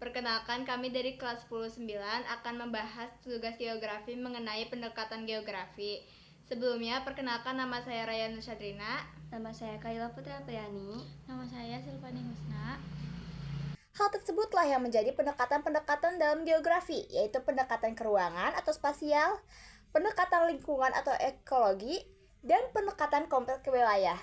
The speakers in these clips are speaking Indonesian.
Perkenalkan, kami dari kelas 10-9 akan membahas tugas geografi mengenai pendekatan geografi. Sebelumnya, perkenalkan nama saya Raya Nusyadrina. Nama saya Kaila Putri Apriani. Nama saya Silvani Husna. Hal tersebutlah yang menjadi pendekatan-pendekatan dalam geografi, yaitu pendekatan ke ruangan atau spasial, pendekatan lingkungan atau ekologi, dan pendekatan kompleks ke wilayah.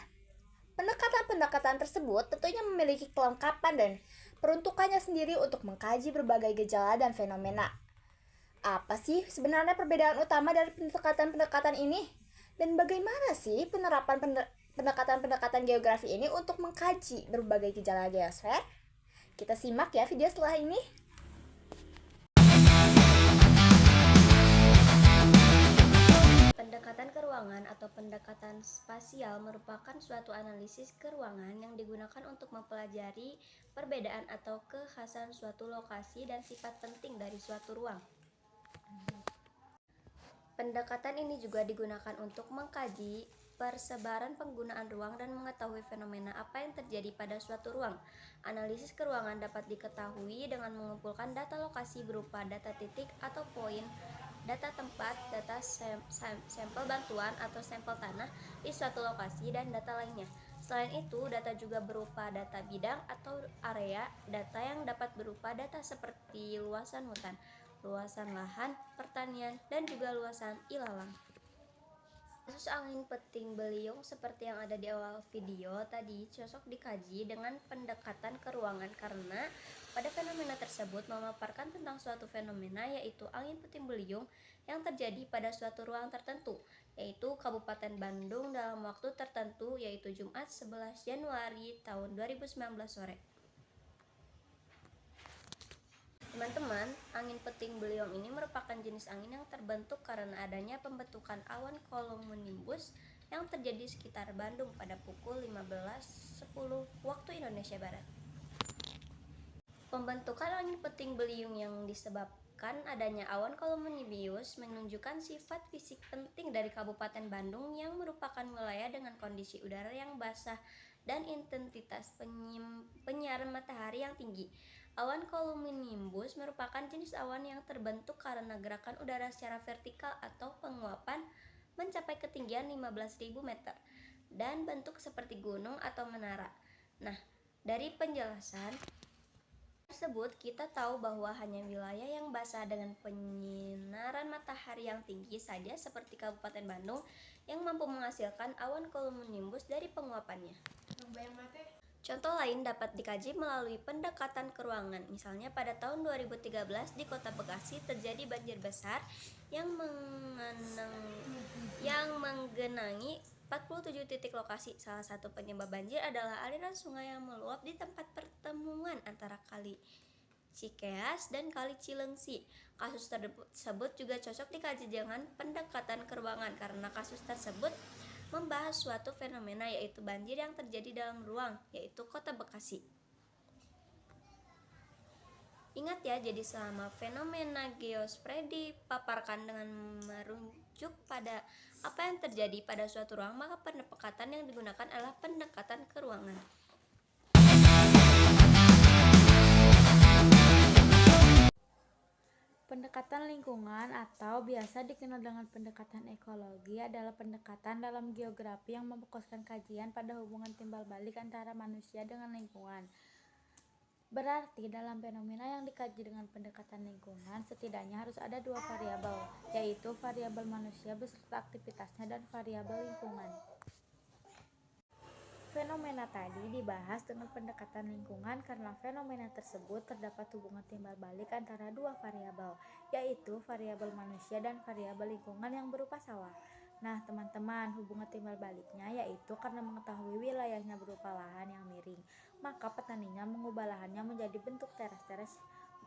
Pendekatan-pendekatan tersebut tentunya memiliki kelengkapan dan peruntukannya sendiri untuk mengkaji berbagai gejala dan fenomena. Apa sih sebenarnya perbedaan utama dari pendekatan-pendekatan ini? Dan bagaimana sih penerapan pendekatan-pendekatan geografi ini untuk mengkaji berbagai gejala geosfer? Kita simak ya video setelah ini. Pendekatan ke ruangan atau pendekatan spasial merupakan suatu analisis ke ruangan yang digunakan untuk mempelajari perbedaan atau kekhasan suatu lokasi dan sifat penting dari suatu ruang. Pendekatan ini juga digunakan untuk mengkaji persebaran penggunaan ruang dan mengetahui fenomena apa yang terjadi pada suatu ruang. Analisis ke ruangan dapat diketahui dengan mengumpulkan data lokasi berupa data titik atau poin, data tempat, data sampel bantuan atau sampel tanah di suatu lokasi, dan data lainnya. Selain itu, data juga berupa data bidang atau area, data yang dapat berupa data seperti luasan hutan, luasan lahan pertanian, dan juga luasan ilalang. Kasus angin puting beliung seperti yang ada di awal video tadi cocok dikaji dengan pendekatan ke ruangan karena pada fenomena tersebut memaparkan tentang suatu fenomena, yaitu angin puting beliung yang terjadi pada suatu ruang tertentu, yaitu Kabupaten Bandung dalam waktu tertentu, yaitu Jumat 11 Januari tahun 2019 sore. Teman-teman, angin puting beliung ini merupakan jenis angin yang terbentuk karena adanya pembentukan awan cumulonimbus yang terjadi sekitar Bandung pada pukul 15.10 waktu Indonesia Barat. Pembentukan angin puting beliung yang disebabkan adanya awan cumulonimbus menunjukkan sifat fisik penting dari Kabupaten Bandung yang merupakan wilayah dengan kondisi udara yang basah dan intensitas penyiaran matahari yang tinggi. Awan cumulonimbus merupakan jenis awan yang terbentuk karena gerakan udara secara vertikal atau penguapan mencapai ketinggian 15.000 meter dan bentuk seperti gunung atau menara. Nah, dari penjelasan tersebut kita tahu bahwa hanya wilayah yang basah dengan penyinaran matahari yang tinggi saja seperti Kabupaten Bandung yang mampu menghasilkan awan cumulonimbus dari penguapannya. Contoh lain dapat dikaji melalui pendekatan ke ruangan. Misalnya pada tahun 2013 di Kota Bekasi terjadi banjir besar yang menggenangi 47 titik lokasi. Salah satu penyebab banjir adalah aliran sungai yang meluap di tempat pertemuan antara Kali Cikeas dan Kali Cilengsi. Kasus tersebut juga cocok dikaji dengan pendekatan ke ruangan karena kasus tersebut membahas suatu fenomena, yaitu banjir yang terjadi dalam ruang, yaitu Kota Bekasi. Ingat ya, jadi selama fenomena geosfer dipaparkan dengan merujuk pada apa yang terjadi pada suatu ruang, maka pendekatan yang digunakan adalah pendekatan ke ruangan. Pendekatan lingkungan atau biasa dikenal dengan pendekatan ekologi adalah pendekatan dalam geografi yang memfokuskan kajian pada hubungan timbal balik antara manusia dengan lingkungan. Berarti dalam fenomena yang dikaji dengan pendekatan lingkungan setidaknya harus ada dua variabel, yaitu variabel manusia beserta aktivitasnya dan variabel lingkungan. Fenomena tadi dibahas dengan pendekatan lingkungan karena fenomena tersebut terdapat hubungan timbal balik antara dua variabel, yaitu variabel manusia dan variabel lingkungan yang berupa sawah. Nah, teman-teman, hubungan timbal baliknya yaitu karena mengetahui wilayahnya berupa lahan yang miring, maka petaninya mengubah lahannya menjadi bentuk teras-teras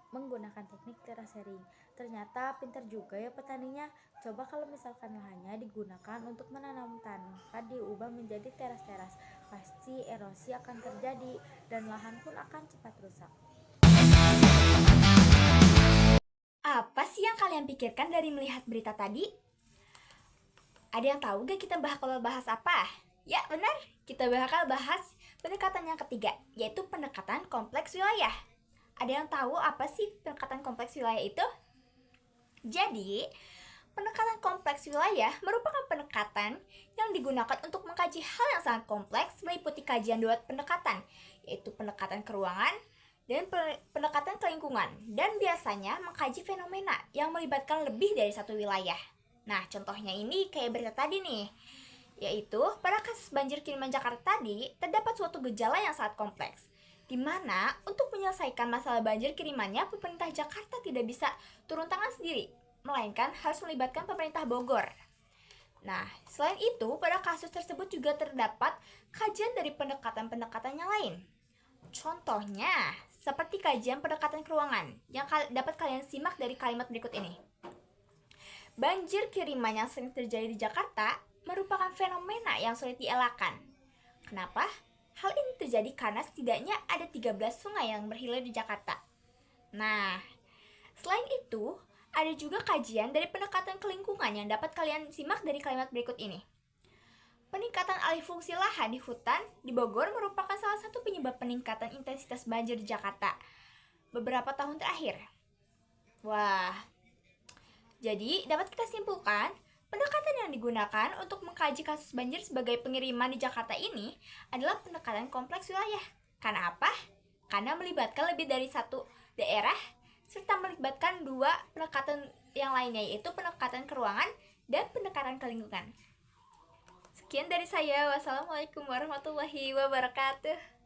menggunakan teknik terasering. Ternyata pintar juga ya petaninya. Coba kalau misalkan lahannya digunakan untuk menanam tanpa diubah menjadi teras-teras, pasti erosi akan terjadi dan lahan pun akan cepat rusak. Apa sih yang kalian pikirkan dari melihat berita tadi? Ada yang tahu gak kita bakal bahas apa? Ya benar, kita bakal bahas pendekatan yang ketiga, yaitu pendekatan kompleks wilayah. Ada yang tahu apa sih pendekatan kompleks wilayah itu? Jadi, pendekatan kompleks wilayah merupakan pendekatan yang digunakan untuk mengkaji hal yang sangat kompleks meliputi kajian dua pendekatan, yaitu pendekatan ke ruangan dan pendekatan ke lingkungan, dan biasanya mengkaji fenomena yang melibatkan lebih dari satu wilayah. Nah, contohnya ini kayak berita tadi nih, yaitu pada kasus banjir kiriman Jakarta tadi, terdapat suatu gejala yang sangat kompleks, di mana untuk menyelesaikan masalah banjir kirimannya, pemerintah Jakarta tidak bisa turun tangan sendiri, melainkan harus melibatkan pemerintah Bogor. Nah, selain itu, pada kasus tersebut juga terdapat kajian dari pendekatan-pendekatan yang lain. Contohnya, seperti kajian pendekatan ke ruangan, yang dapat kalian simak dari kalimat berikut ini. Banjir kiriman yang sering terjadi di Jakarta merupakan fenomena yang sulit dielakkan. Kenapa? Hal ini terjadi karena setidaknya ada 13 sungai yang berhilir di Jakarta. Nah, selain itu, ada juga kajian dari pendekatan ke lingkungan yang dapat kalian simak dari kalimat berikut ini. Peningkatan alih fungsi lahan di hutan di Bogor merupakan salah satu penyebab peningkatan intensitas banjir di Jakarta beberapa tahun terakhir. Wah, jadi dapat kita simpulkan, pendekatan yang digunakan untuk mengkaji kasus banjir sebagai pengiriman di Jakarta ini adalah pendekatan kompleks wilayah. Karena apa? Karena melibatkan lebih dari satu daerah, serta melibatkan dua pendekatan yang lainnya, yaitu pendekatan ke ruangan dan pendekatan ke lingkungan. Sekian dari saya. Wassalamualaikum warahmatullahi wabarakatuh.